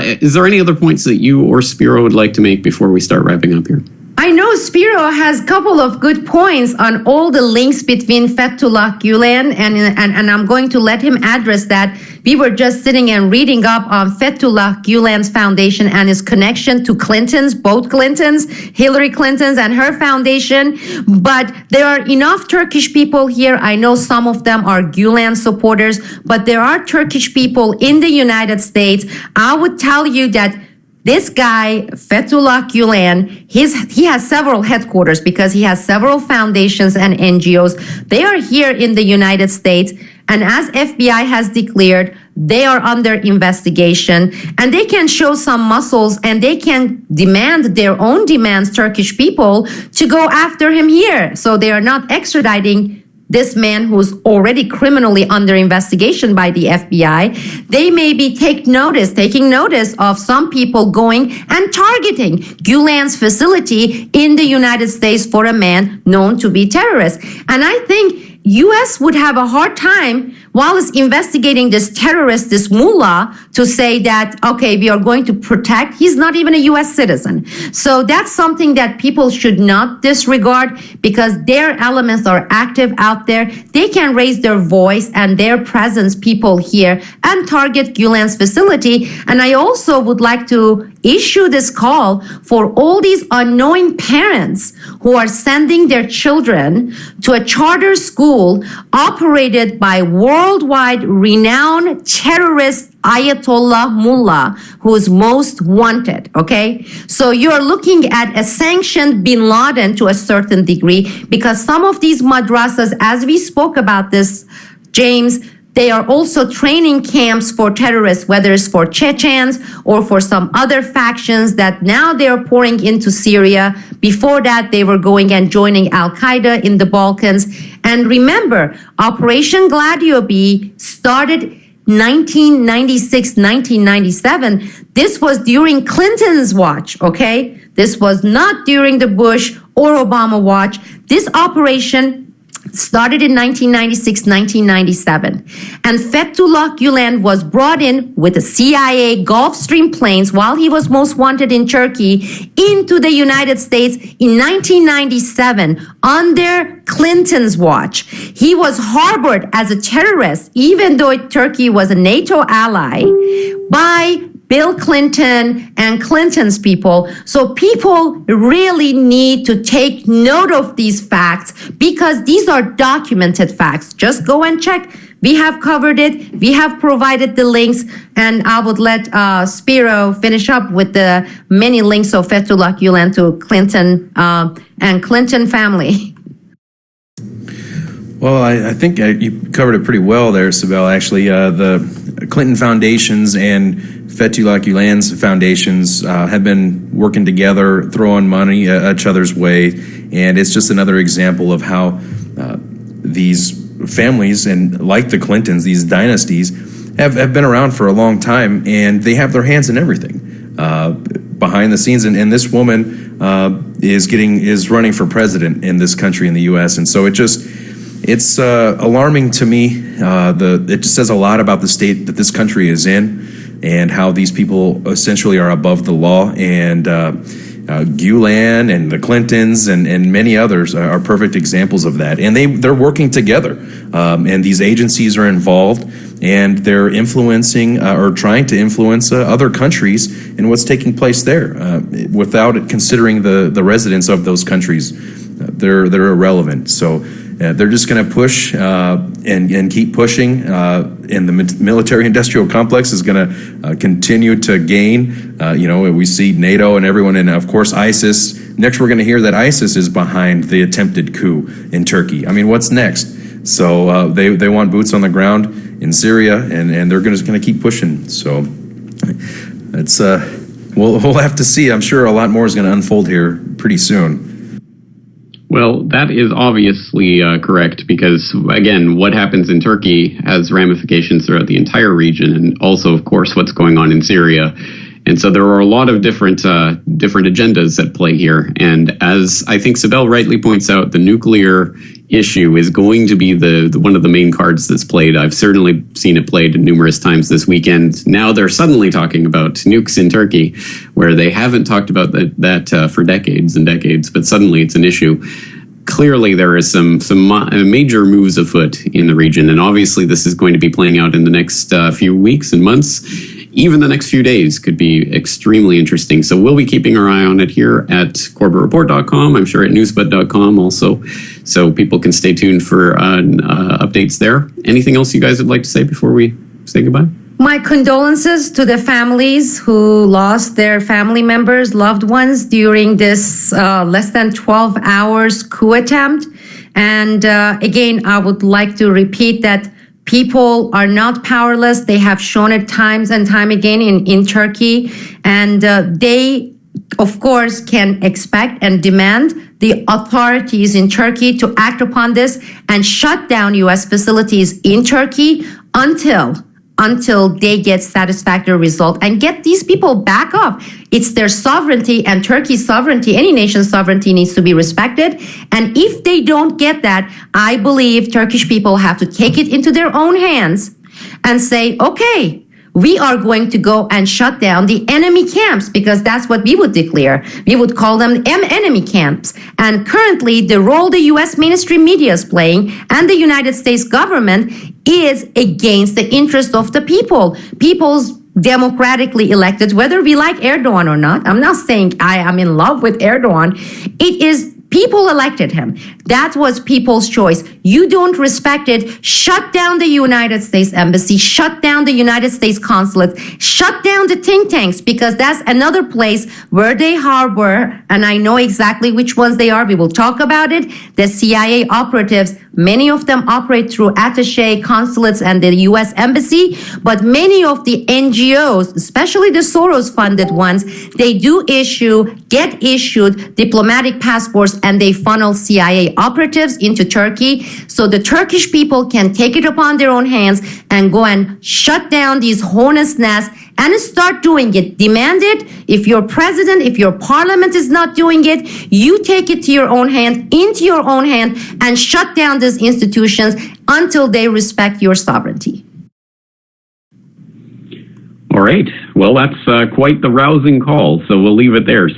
Is there any other points that you or Spiro would like to make before we start wrapping up here? I know Spiro has a couple of good points on all the links between Fethullah Gulen, and I'm going to let him address that. We were just sitting and reading up on Fethullah Gulen's foundation and his connection to Clinton's, both Clintons, Hillary Clinton's and her foundation. But there are enough Turkish people here. I know some of them are Gulen supporters, but there are Turkish people in the United States. I would tell you that this guy, Fethullah Gulen, he has several headquarters because he has several foundations and NGOs. They are here in the United States. And as FBI has declared, they are under investigation and they can show some muscles and they can demand their own demands, Turkish people, to go after him here. So they are not extraditing this man who's already criminally under investigation by the FBI. They may be taking notice of some people going and targeting Gulen's facility in the United States for a man known to be terrorist. And I think U.S. would have a hard time while it's investigating this terrorist, this mullah, to say that, okay, we are going to protect. He's not even a U.S. citizen. So that's something that people should not disregard because their elements are active out there. They can raise their voice and their presence, people here, and target Gulen's facility. And I also would like to issue this call for all these unknowing parents who are sending their children to a charter school operated by worldwide renowned terrorist Ayatollah Mullah, who is most wanted, okay? So you're looking at a sanctioned bin Laden to a certain degree because some of these madrasas, as we spoke about this, James, they are also training camps for terrorists, whether it's for Chechens or for some other factions that now they are pouring into Syria. Before that, they were going and joining Al-Qaeda in the Balkans. And remember, Operation Gladio B started 1996, 1997. This was during Clinton's watch, okay? This was not during the Bush or Obama watch. This operation started in 1996, 1997. And Fethullah Gulen was brought in with the CIA Gulfstream planes while he was most wanted in Turkey into the United States in 1997 under Clinton's watch. He was harbored as a terrorist, even though Turkey was a NATO ally, by Bill Clinton and Clinton's people. So people really need to take note of these facts because these are documented facts. Just go and check. We have covered it. We have provided the links. And I would let Spiro finish up with the many links of Fethullah Gulen to Clinton and Clinton family. Well, I think you covered it pretty well there, Sibel. Actually, the Clinton foundations and Fethullah Gulen's foundations have been working together, throwing money at each other's way, and it's just another example of how these families, and like the Clintons, these dynasties, have been around for a long time, and they have their hands in everything behind the scenes. And this woman is running for president in this country, in the U.S., and so it's alarming to me. It just says a lot about the state that this country is in and how these people essentially are above the law. And Gulen and the Clintons and many others are perfect examples of that. And they're working together. And these agencies are involved, and they're influencing or trying to influence other countries in what's taking place there without considering the residents of those countries. They're irrelevant. So they're just going to push and keep pushing, and the military-industrial complex is going to continue to gain. We see NATO and everyone, and of course ISIS. Next, we're going to hear that ISIS is behind the attempted coup in Turkey. I mean, what's next? So they want boots on the ground in Syria, and they're just going to keep pushing. So it's we'll have to see. I'm sure a lot more is going to unfold here pretty soon. Well, that is obviously correct because, again, what happens in Turkey has ramifications throughout the entire region, and also, of course, what's going on in Syria And so there are a lot of different agendas at play here. And as I think Sibel rightly points out, the nuclear issue is going to be the one of the main cards that's played. I've certainly seen it played numerous times this weekend. Now they're suddenly talking about nukes in Turkey, where they haven't talked about that for decades and decades, but suddenly it's an issue. Clearly, there is some major moves afoot in the region, and obviously this is going to be playing out in the next few weeks and months. Even the next few days could be extremely interesting. So we'll be keeping our eye on it here at corbettreport.com. I'm sure at newsbud.com also, so people can stay tuned for updates there. Anything else you guys would like to say before we say goodbye? My condolences to the families who lost their family members, loved ones during this less than 12 hours coup attempt. And again, I would like to repeat that people are not powerless. They have shown it times and time again in Turkey. And they, of course, can expect and demand the authorities in Turkey to act upon this and shut down U.S. facilities in Turkey until they get satisfactory result and get these people back up. It's their sovereignty, and Turkey's sovereignty, any nation's sovereignty, needs to be respected. And if they don't get that, I believe Turkish people have to take it into their own hands and say, okay, we are going to go and shut down the enemy camps, because that's what we would declare. We would call them enemy camps. And currently, the role the U.S. mainstream media is playing and the United States government is against the interest of the people. People's democratically elected, whether we like Erdogan or not. I'm not saying I am in love with Erdogan. It is people elected him. That was people's choice. You don't respect it. Shut down the United States Embassy. Shut down the United States consulate. Shut down the think tanks, because that's another place where they harbor, and I know exactly which ones they are. We will talk about it. The CIA operatives, many of them operate through attaché consulates and the U.S. Embassy, but many of the NGOs, especially the Soros-funded ones, they do get issued diplomatic passports, and they funnel CIA operatives into Turkey, so the Turkish people can take it upon their own hands and go and shut down these hornets' nests and start doing it. Demand it. If your president, if your parliament is not doing it, you take it to your own hand, into your own hand, and shut down these institutions until they respect your sovereignty. All right. Well, that's quite the rousing call, so we'll leave it there.